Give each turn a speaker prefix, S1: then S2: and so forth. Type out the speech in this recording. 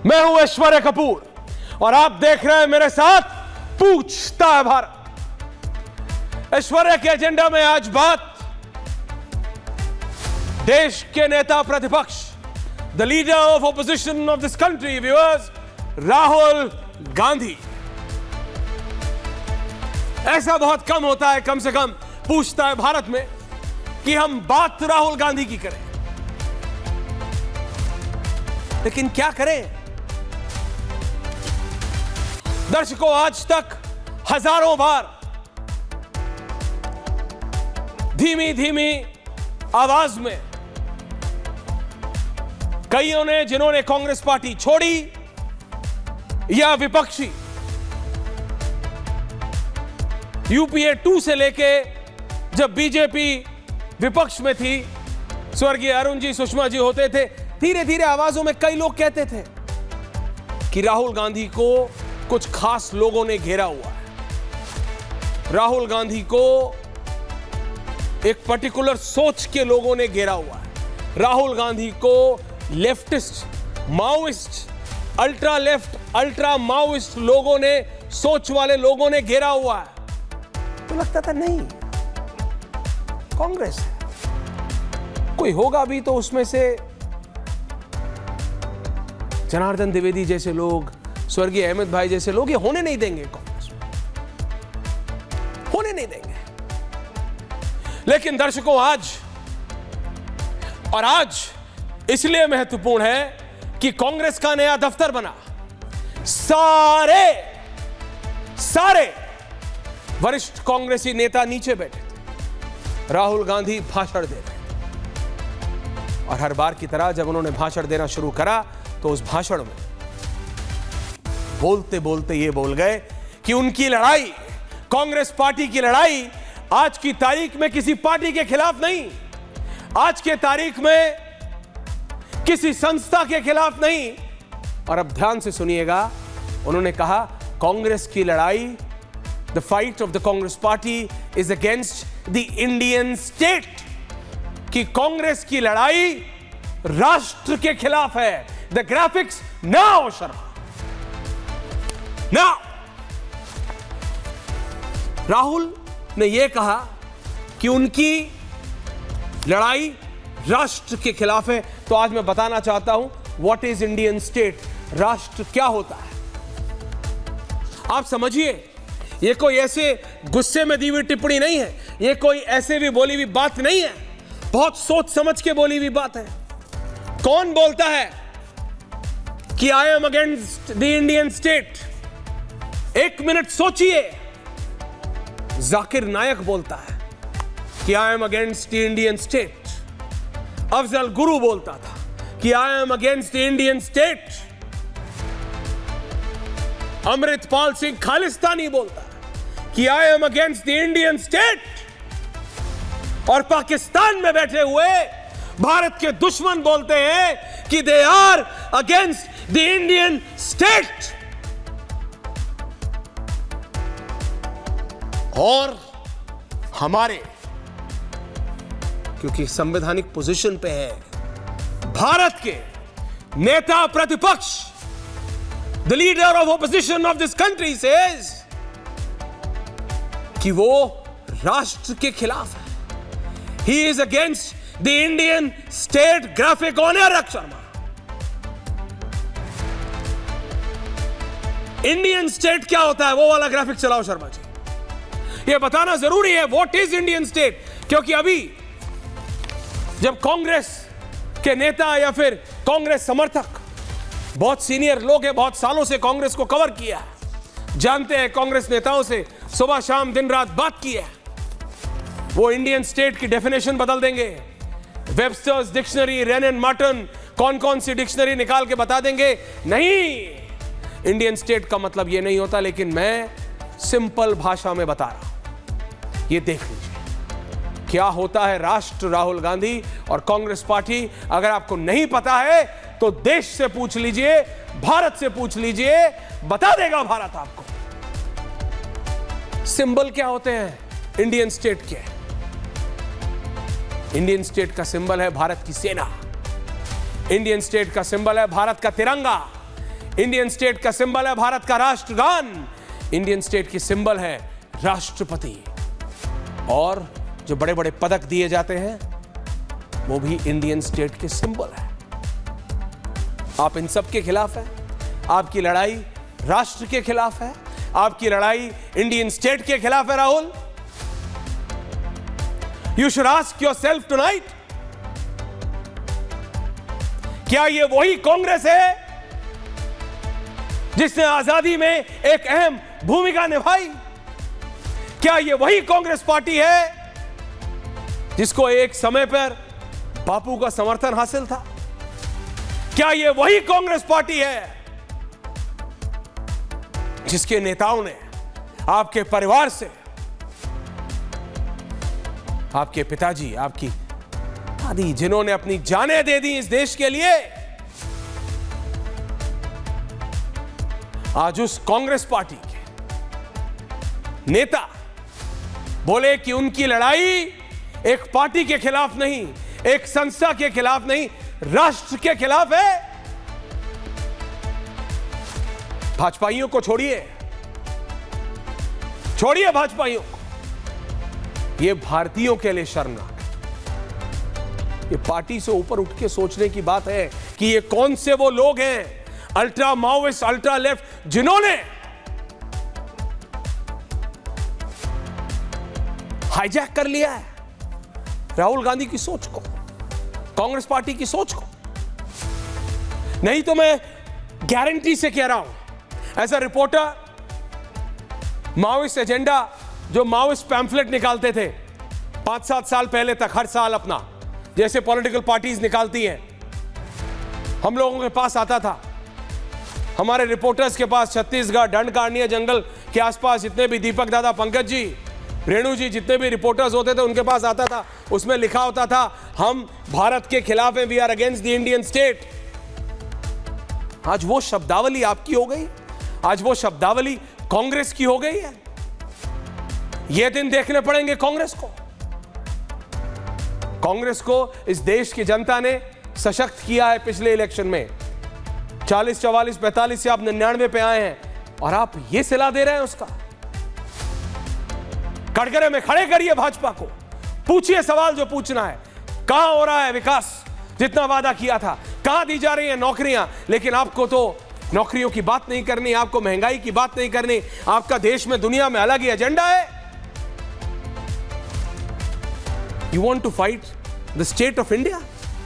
S1: मैं हूं ऐश्वर्या कपूर और आप देख रहे हैं मेरे साथ पूछता है भारत। ऐश्वर्या के एजेंडा में आज बात देश के नेता प्रतिपक्ष, the leader of opposition of this country, viewers, Rahul Gandhi. ऐसा बहुत कम होता है, कम से कम पूछता है भारत में, कि हम बात राहुल गांधी की करें, लेकिन क्या करें। दर्शकों, आज तक हजारों बार धीमी धीमी आवाज में कईयों ने, जिन्होंने कांग्रेस पार्टी छोड़ी या विपक्षी, यूपीए 2 से लेके जब बीजेपी विपक्ष में थी, स्वर्गीय अरुण जी, सुषमा जी होते थे, धीरे धीरे आवाजों में कई लोग कहते थे कि राहुल गांधी को कुछ खास लोगों ने घेरा हुआ है, राहुल गांधी को एक पर्टिकुलर सोच के लोगों ने घेरा हुआ है, राहुल गांधी को leftist, Maoist, ultra left, ultra Maoist लोगों ने, सोच वाले लोगों ने घेरा हुआ है। तो लगता था नहीं, कांग्रेस है, कोई होगा भी तो उसमें से जनार्दन द्विवेदी जैसे लोग, स्वर्गीय अहमद भाई जैसे लोग ये होने नहीं देंगे, कांग्रेस में होने नहीं देंगे। लेकिन दर्शकों, आज इसलिए महत्वपूर्ण है कि कांग्रेस का नया दफ्तर बना, सारे वरिष्ठ कांग्रेसी नेता नीचे बैठे थे, राहुल गांधी भाषण दे रहे थे, और हर बार की तरह जब उन्होंने भाषण देना शुरू करा तो उस भाषण में बोलते बोलते ये बोल गए कि उनकी लड़ाई, कांग्रेस पार्टी की लड़ाई आज की तारीख में किसी पार्टी के खिलाफ नहीं, आज के तारीख में किसी संस्था के खिलाफ नहीं। और अब ध्यान से सुनिएगा, उन्होंने कहा कांग्रेस की लड़ाई, the fight of the Congress party is against the Indian state, कि कांग्रेस की लड़ाई राष्ट्र के खिलाफ है। The graphics now Sharma, now. Rahul ने यह कहा कि उनकी लड़ाई राष्ट्र के खिलाफ है। तो आज मैं बताना चाहता हूं व्हाट इज इंडियन स्टेट, राष्ट्र क्या होता है। आप समझिए, यह कोई ऐसे गुस्से में दी हुई टिप्पणी नहीं है, यह कोई ऐसे भी बोली हुई बात नहीं है, बहुत सोच समझ के बोली हुई बात है। कौन बोलता है कि I am against the Indian state? एक मिनट सोचिए, जाकिर नायक बोलता है कि I am against the Indian state. Afzal Guru बोलता था कि I am against the Indian state. Amritpal Singh Khalistani बोलता है कि I am against the Indian state. और पाकिस्तान में बैठे हुए भारत के दुश्मन बोलते हैं कि they are against the Indian state. और हमारे, क्योंकि संवैधानिक पोजीशन पे है, भारत के नेता प्रतिपक्ष, the leader of opposition of this country says कि वो राष्ट्र के खिलाफ है। He is against the Indian state graphic on air. Sharma, Indian state क्या होता है, वो वाला ग्राफिक चलाओ शर्मा जी। ये बताना जरूरी है व्हाट इज इंडियन स्टेट, क्योंकि अभी जब कांग्रेस के नेता या फिर कांग्रेस समर्थक, बहुत सीनियर लोग हैं, बहुत सालों से कांग्रेस को कवर किया है, जानते हैं, कांग्रेस नेताओं से सुबह शाम दिन रात बात की है, वो इंडियन स्टेट की डेफिनेशन बदल देंगे। Webster's dictionary, rain and Marton, कौन कौन सी डिक्शनरी निकाल के बता देंगे। नहीं, इंडियन स्टेट का मतलब ये नहीं होता, लेकिन मैं सिंपल भाषा में बता रहा हूं। ये देख लीजिए क्या होता है राष्ट्र, राहुल गांधी और कांग्रेस पार्टी। अगर आपको नहीं पता है तो देश से पूछ लीजिए, भारत से पूछ लीजिए, बता देगा भारत आपको। सिंबल क्या होते हैं इंडियन स्टेट के? इंडियन स्टेट का सिंबल है भारत की सेना, इंडियन स्टेट का सिंबल है भारत का तिरंगा, इंडियन स्टेट का सिंबल है भारत का राष्ट्रगान, इंडियन स्टेट की सिंबल है राष्ट्रपति, और जो बड़े बड़े पदक दिए जाते हैं वो भी इंडियन स्टेट के सिंबल है। आप इन सब के खिलाफ हैं। आपकी लड़ाई राष्ट्र के खिलाफ है, आपकी लड़ाई इंडियन स्टेट के खिलाफ है। Rahul, you should ask yourself tonight, क्या ये वही कांग्रेस है जिसने आजादी में एक अहम भूमिका निभाई? क्या ये वही कांग्रेस पार्टी है जिसको एक समय पर बापू का समर्थन हासिल था? क्या ये वही कांग्रेस पार्टी है जिसके नेताओं ने आपके परिवार से, आपके पिताजी, आपकी दादी, जिन्होंने अपनी जानें दे दी इस देश के लिए, आज उस कांग्रेस पार्टी के नेता बोले कि उनकी लड़ाई एक पार्टी के खिलाफ नहीं, एक संस्था के खिलाफ नहीं, राष्ट्र के खिलाफ है। भाजपाइयों को छोड़िए, छोड़िए भाजपाइयों को, ये भारतीयों के लिए शर्मनाक है। ये पार्टी से ऊपर उठ के सोचने की बात है कि ये कौन से वो लोग हैं, अल्ट्रा माओइस्ट, अल्ट्रा लेफ्ट, जिन्होंने हाईजैक कर लिया है राहुल गांधी की सोच को, कांग्रेस पार्टी की सोच को। नहीं तो मैं गारंटी से कह रहा हूं, as a reporter, Maoist agenda, जो माओइस्ट पैम्फलेट निकालते थे 5-7 साल पहले तक, हर साल अपना, जैसे पॉलिटिकल पार्टीज निकालती हैं, हम लोगों के पास आता था, हमारे रिपोर्टर्स के पास, छत्तीसगढ़ दंडकारण्य जंगल के आसपास जितने भी दीपक दादा, पंकज जी, रेणु जी, जितने भी रिपोर्टर्स होते थे उनके पास आता था, उसमें लिखा होता था हम भारत के खिलाफ हैं, we are against the Indian state. आज वो शब्दावली आपकी हो गई, आज वो शब्दावली कांग्रेस की हो गई है। ये दिन देखने पड़ेंगे कांग्रेस को। कांग्रेस को इस देश की जनता ने सशक्त किया है पिछले इलेक्शन में, 40, 44, 45 से आप 99 पे आए हैं, और आप ये सिला दे रहे हैं उसका। कटघरे में खड़े करिए भाजपा को, पूछिए सवाल जो पूछना है, कहां हो रहा है विकास जितना वादा किया था, कहां दी जा रही है नौकरियां? लेकिन आपको तो नौकरियों की बात नहीं करनी, आपको महंगाई की बात नहीं करनी, आपका देश में, दुनिया में अलग ही एजेंडा है। You want to fight the state of India?